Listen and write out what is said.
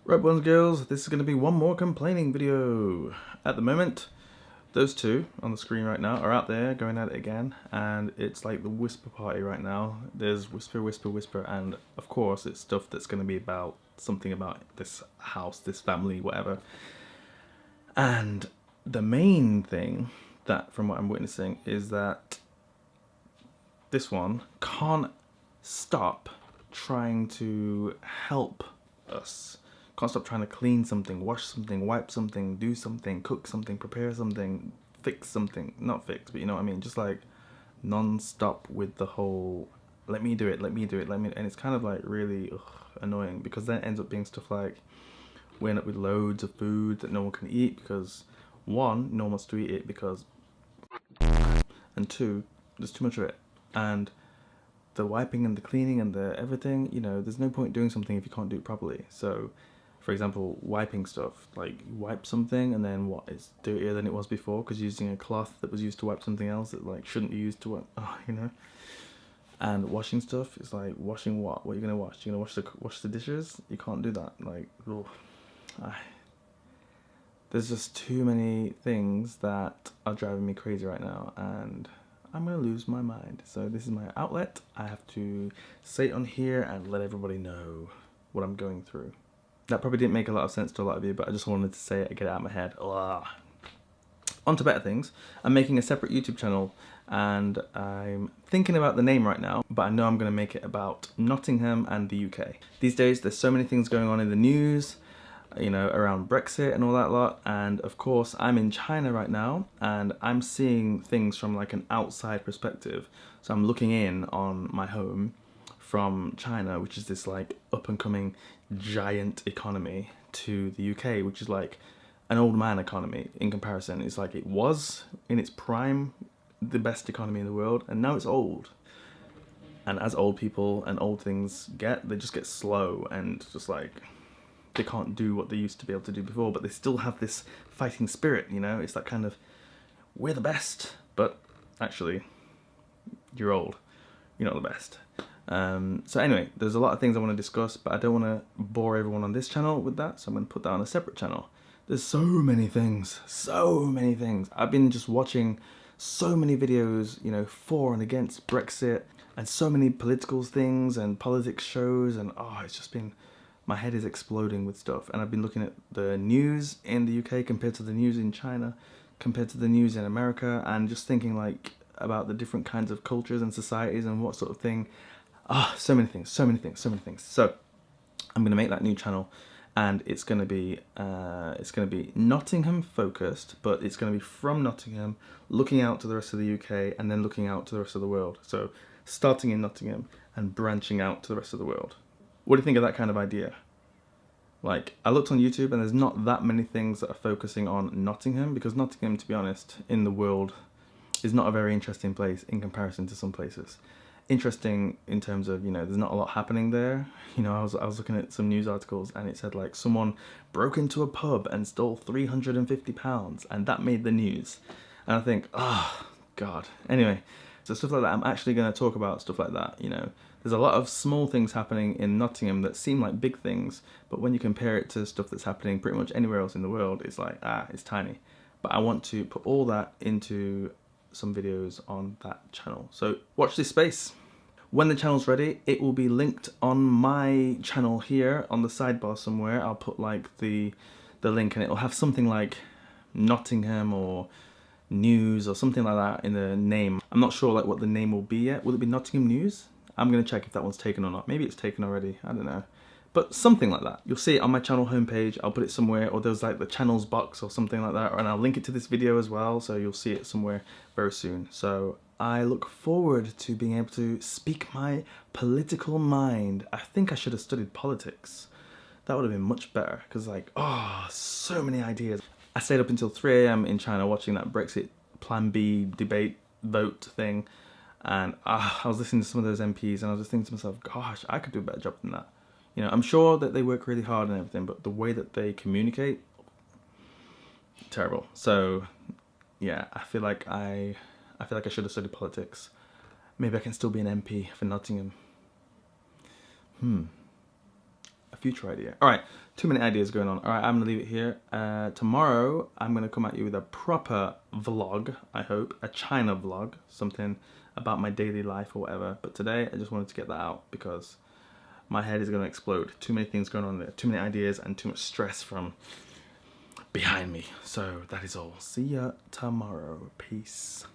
Right, boys and girls, this is going to be one more complaining video. At the moment, those two on the screen right now are out there going at it again, and it's like the whisper party right now. There's whisper, whisper, whisper, and of course it's stuff that's going to be about something about this house, this family, whatever. And the main thing that, from what I'm witnessing, is that this one can't stop trying to help us. Can't stop trying to clean something, wash something, wipe something, do something, cook something, prepare something, fix something. Not fix, but you know what I mean. Just like non-stop with the whole let me do it, let me do it, let me. And it's kind of like really annoying, because then it ends up being stuff like we end up with loads of food that no one can eat because one, no one wants to eat it because, and two, there's too much of it. And the wiping and the cleaning and the everything, you know, there's no point doing something if you can't do it properly. So for example, wiping stuff, like you wipe something and then what, it's dirtier than it was before because you're using a cloth that was used to wipe something else that like shouldn't be used to wipe, you know. And washing stuff, it's like washing what are you gonna wash? You're gonna wash the dishes? You can't do that. Like, there's just too many things that are driving me crazy right now, and I'm gonna lose my mind. So this is my outlet. I have to say it on here and let everybody know what I'm going through. That probably didn't make a lot of sense to a lot of you, but I just wanted to say it and get it out of my head. On to better things. I'm making a separate YouTube channel, and I'm thinking about the name right now, but I know I'm going to make it about Nottingham and the UK. These days there's so many things going on in the news, you know, around Brexit and all that lot, and of course I'm in China right now and I'm seeing things from like an outside perspective. So I'm looking in on my home from China, which is this like up and coming giant economy, to the UK, which is like an old man economy in comparison. It's like it was in its prime the best economy in the world, and now it's old. And as old people and old things get, they just get slow and just like they can't do what they used to be able to do before, but they still have this fighting spirit, you know. It's that kind of, we're the best, but actually you're old, you're not the best. So anyway, there's a lot of things I want to discuss, but I don't want to bore everyone on this channel with that, so I'm going to put that on a separate channel. There's so many things, so many things. I've been just watching so many videos, you know, for and against Brexit, and so many political things and politics shows, and it's just been, my head is exploding with stuff. And I've been looking at the news in the UK compared to the news in China, compared to the news in America, and just thinking like about the different kinds of cultures and societies and what sort of thing. So many things, so many things, so many things. So I'm going to make that new channel, and it's going to be Nottingham focused, but it's going to be from Nottingham, looking out to the rest of the UK, and then looking out to the rest of the world. So starting in Nottingham and branching out to the rest of the world. What do you think of that kind of idea? Like, I looked on YouTube and there's not that many things that are focusing on Nottingham, because Nottingham, to be honest, in the world is not a very interesting place in comparison to some places. Interesting in terms of, you know, there's not a lot happening there. You know, I was looking at some news articles and it said like someone broke into a pub and stole £350, and that made the news. And I think, God. Anyway, so stuff like that, I'm actually going to talk about stuff like that, you know. There's a lot of small things happening in Nottingham that seem like big things, but when you compare it to stuff that's happening pretty much anywhere else in the world, it's like, it's tiny. But I want to put all that into some videos on that channel. So watch this space. When the channel's ready, it will be linked on my channel here on the sidebar somewhere. I'll put like the link, and it'll have something like Nottingham or news or something like that in the name. I'm not sure like what the name will be yet. Will it be Nottingham News? I'm gonna check if that one's taken or not. Maybe it's taken already, I don't know. But something like that. You'll see it on my channel homepage. I'll put it somewhere, or there's like the channels box or something like that, and I'll link it to this video as well, so you'll see it somewhere very soon. So I look forward to being able to speak my political mind. I think I should have studied politics. That would have been much better, because like, so many ideas. I stayed up until 3 AM in China watching that Brexit Plan B debate vote thing, and I was listening to some of those MPs, and I was just thinking to myself, gosh, I could do a better job than that. You know, I'm sure that they work really hard and everything, but the way that they communicate, terrible. So yeah, I feel like I should have studied politics. Maybe I can still be an MP for Nottingham. I future idea. All right, too many ideas going on. All right, I'm gonna leave it here. Tomorrow, I'm gonna come at you with a proper vlog, I hope, a China vlog, something about my daily life or whatever. But today, I just wanted to get that out because my head is gonna explode. Too many things going on there, too many ideas and too much stress from behind me. So that is all. See ya tomorrow. Peace.